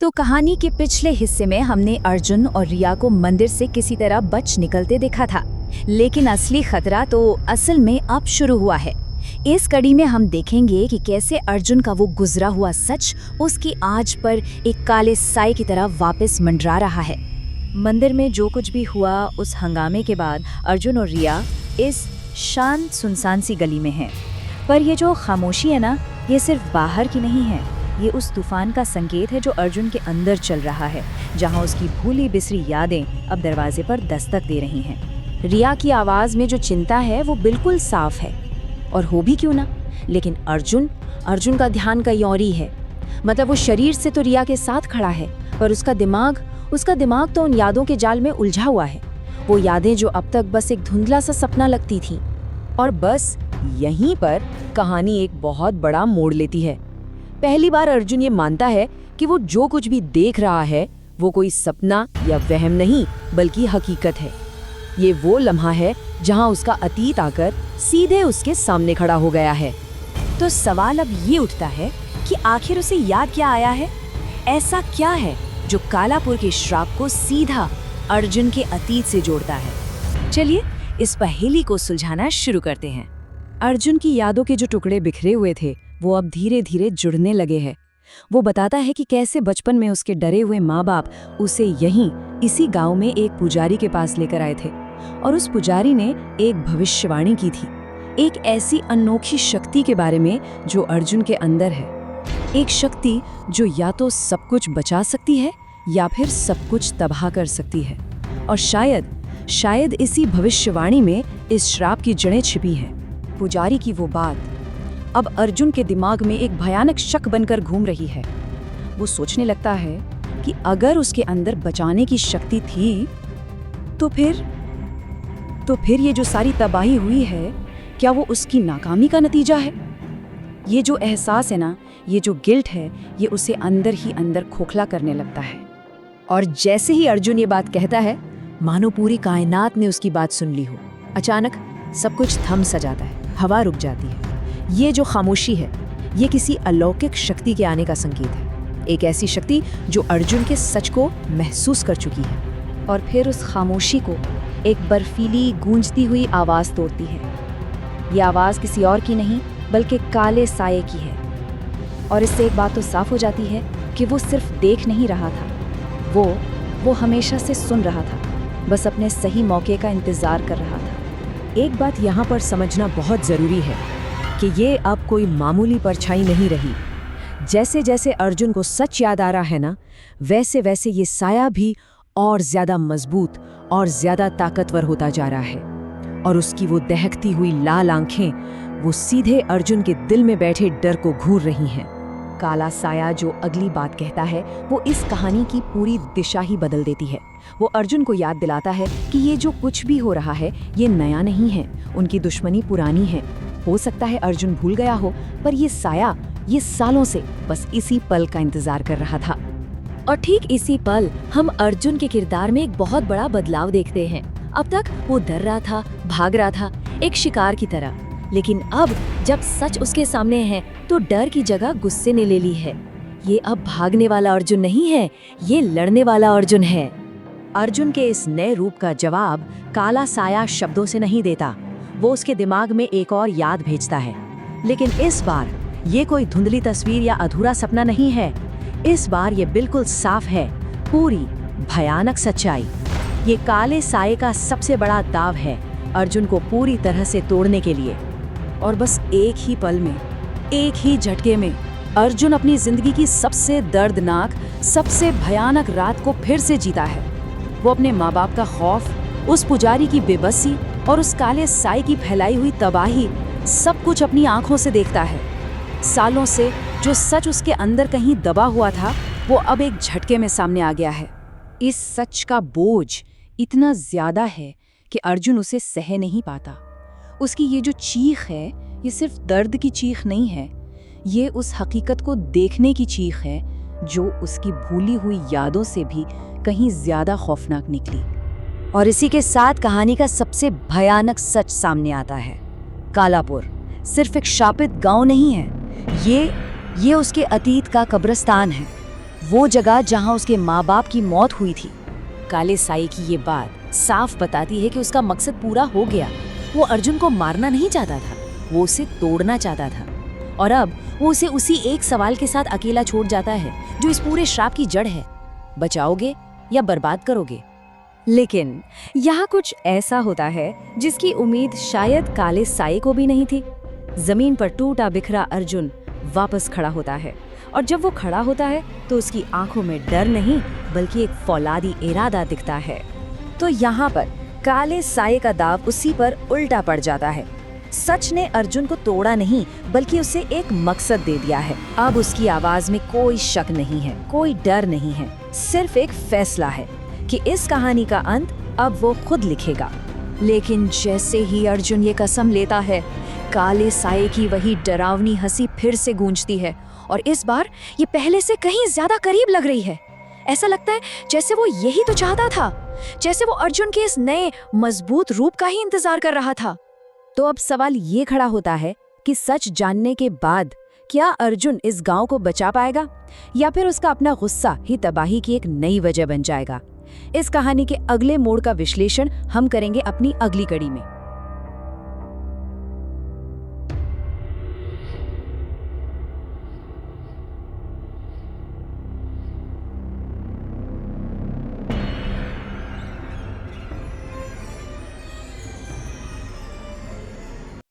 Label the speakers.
Speaker 1: तो कहानी के पिछले हिस्से में हमने अर्जुन और रिया को मंदिर से किसी तरह बच निकलते देखा था, लेकिन असली खतरा तो असल में अब शुरू हुआ है। इस कड़ी में हम देखेंगे कि कैसे अर्जुन का वो गुजरा हुआ सच उसकी आज पर एक काले साए की तरह वापस मंडरा रहा है। मंदिर में जो कुछ भी हुआ उस हंगामे के बाद अर्जुन और रिया इस शांत सुनसान सी गली में हैं। पर ये जो खामोशी है ना, ये सिर्फ बाहर की नहीं है, ये उस तूफान का संकेत है जो अर्जुन के अंदर चल रहा है, जहाँ उसकी भूली बिसरी यादें अब दरवाजे पर दस्तक दे रही हैं। रिया की आवाज़ में जो चिंता है वो बिल्कुल साफ है, और हो भी क्यों ना, लेकिन अर्जुन का ध्यान कहीं और ही है। मतलब वो शरीर से तो रिया के साथ खड़ा है, पर उसका दिमाग तो उन यादों के जाल में उलझा हुआ है। वो यादें जो अब तक बस एक धुंधला सा सपना लगती थी।
Speaker 2: और बस यहीं पर कहानी एक बहुत बड़ा मोड़ लेती है। पहली बार अर्जुन ये मानता है कि वो जो कुछ भी देख रहा है वो कोई सपना या वहम नहीं, बल्कि हकीकत है। ये वो लम्हा है जहां उसका अतीत आकर सीधे उसके सामने खड़ा हो गया है।
Speaker 1: तो सवाल अब ये उठता है कि आखिर उसे याद क्या आया है? ऐसा क्या है जो कालापुर के श्राप को सीधा अर्जुन के अतीत से जोड़ता है? चलिए इस पहेली को सुलझाना शुरू करते हैं।
Speaker 2: अर्जुन की यादों के जो टुकड़े बिखरे हुए थे वो अब धीरे धीरे जुड़ने लगे हैं। वो बताता है कि कैसे बचपन में उसके डरे हुए माँ बाप उसे इसी गांव में एक पुजारी के पास लेकर आए थे, और उस पुजारी ने एक भविष्यवाणी की थी, एक ऐसी अनोखी शक्ति के बारे में जो अर्जुन के अंदर है। एक शक्ति जो या तो सब कुछ बचा सकती है या फिर सब कुछ तबाह कर सकती है। और शायद इसी भविष्यवाणी में इस श्राप की जड़ें छिपी हैं। पुजारी की वो बात अब अर्जुन के दिमाग में एक भयानक शक बनकर घूम रही है। वो सोचने लगता है कि अगर उसके अंदर बचाने की शक्ति थी तो फिर ये जो सारी तबाही हुई है, क्या वो उसकी नाकामी का नतीजा है? ये जो एहसास है ना, ये जो गिल्ट है, ये उसे अंदर ही अंदर खोखला करने लगता है। और जैसे ही अर्जुन ये बात कहता है, मानो पूरी कायनात ने उसकी बात सुन ली हो। अचानक सब कुछ थम सा जाता है, हवा रुक जाती है। ये जो खामोशी है, ये किसी अलौकिक शक्ति के आने का संकेत है। एक ऐसी शक्ति जो अर्जुन के सच को महसूस कर चुकी है। और फिर उस खामोशी को एक बर्फीली गूंजती हुई आवाज़ तोड़ती है। ये आवाज़ किसी और की नहीं बल्कि काले साए की है। और इससे एक बात तो साफ हो जाती है कि वो सिर्फ देख नहीं रहा था, वो हमेशा से सुन रहा था, बस अपने सही मौके का इंतज़ार कर रहा था। एक बात यहाँ पर समझना बहुत ज़रूरी है कि ये अब कोई मामूली परछाई नहीं रही। जैसे जैसे अर्जुन को सच याद आ रहा है ना, वैसे वैसे ये साया भी और ज़्यादा मजबूत और ज़्यादा ताकतवर होता जा रहा है। और उसकी वो दहकती हुई लाल आंखें वो सीधे अर्जुन के दिल में बैठे डर को घूर रही हैं। काला साया जो अगली बात कहता है वो इस कहानी की पूरी दिशा ही बदल देती है। वो अर्जुन को याद दिलाता है कि ये जो कुछ भी हो रहा है ये नया नहीं है, उनकी दुश्मनी पुरानी है। हो सकता है अर्जुन भूल गया हो, पर ये साया ये सालों से बस इसी पल का इंतजार कर रहा था।
Speaker 1: और ठीक इसी पल हम अर्जुन के किरदार में एक बहुत बड़ा बदलाव देखते हैं। अब तक वो डर रहा था, भाग रहा था, एक शिकार की तरह। लेकिन अब जब सच उसके सामने है तो डर की जगह गुस्से ने ले ली है। ये अब भागने वाला अर्जुन नहीं है, ये लड़ने वाला अर्जुन है।
Speaker 2: अर्जुन के इस नए रूप का जवाब काला साया शब्दों से नहीं देता, वो उसके दिमाग में एक और याद भेजता है। लेकिन इस बार ये कोई धुंधली तस्वीर या अधूरा सपना नहीं है। इस बार ये बिल्कुल साफ है, पूरी भयानक सच्चाई। ये काले साए का सबसे बड़ा दाव है अर्जुन को पूरी तरह से तोड़ने के लिए। और बस एक ही पल में, एक ही झटके में अर्जुन अपनी जिंदगी की सबसे दर्दनाक, सबसे भयानक रात को फिर से जीता है। वो अपने माँ बाप का खौफ, उस पुजारी की बेबसी और उस काले साए की फैलाई हुई तबाही सब कुछ अपनी आंखों से देखता है। सालों से जो सच उसके अंदर कहीं दबा हुआ था वो अब एक झटके में सामने आ गया है। इस सच का बोझ इतना ज्यादा है कि अर्जुन उसे सह नहीं पाता। उसकी ये जो चीख है ये सिर्फ दर्द की चीख नहीं है, ये उस हकीकत को देखने की चीख है जो उसकी भूली हुई यादों से भी कहीं ज्यादा खौफनाक निकली।
Speaker 1: और इसी के साथ कहानी का सबसे भयानक सच सामने आता है। कालापुर सिर्फ एक शापित गांव नहीं है, ये उसके अतीत का कब्रिस्तान है। वो जगह जहां उसके माँ बाप की मौत हुई थी।
Speaker 2: काले साई की ये बात साफ बताती है कि उसका मकसद पूरा हो गया। वो अर्जुन को मारना नहीं चाहता था, वो उसे तोड़ना चाहता था। और अब वो उसे उसी एक सवाल के साथ अकेला छोड़ जाता है जो इस पूरे श्राप की जड़ है। बचाओगे या बर्बाद करोगे?
Speaker 1: लेकिन यहाँ कुछ ऐसा होता है जिसकी उम्मीद शायद काले साई को भी नहीं थी। जमीन पर टूटा बिखरा अर्जुन वापस खड़ा होता है, और जब वो खड़ा होता है तो उसकी आंखों में डर नहीं बल्कि एक फौलादी इरादा दिखता है। तो यहाँ पर काले साये का दाव उसी पर उल्टा पड़ जाता है। सच ने अर्जुन को तोड़ा नहीं बल्कि उसे एक मकसद दे दिया है। अब उसकी आवाज में कोई शक नहीं है, कोई डर नहीं है, सिर्फ एक फैसला है कि इस कहानी का अंत अब वो खुद लिखेगा। लेकिन जैसे ही अर्जुन ये कसम लेता है, काले साये की वही डरावनी हंसी फिर से गूंजती है, और इस बार ये पहले से कहीं ज्यादा करीब लग रही है। ऐसा लगता है जैसे वो यही तो चाहता था, जैसे वो अर्जुन के इस नए मजबूत रूप का ही इंतजार कर रहा था। तो अब सवाल ये खड़ा होता है कि सच जानने के बाद क्या अर्जुन इस गांव को बचा पाएगा, या फिर उसका अपना गुस्सा ही तबाही की एक नई वजह बन जाएगा। इस कहानी के अगले मोड़ का विश्लेषण हम करेंगे अपनी अगली कड़ी में।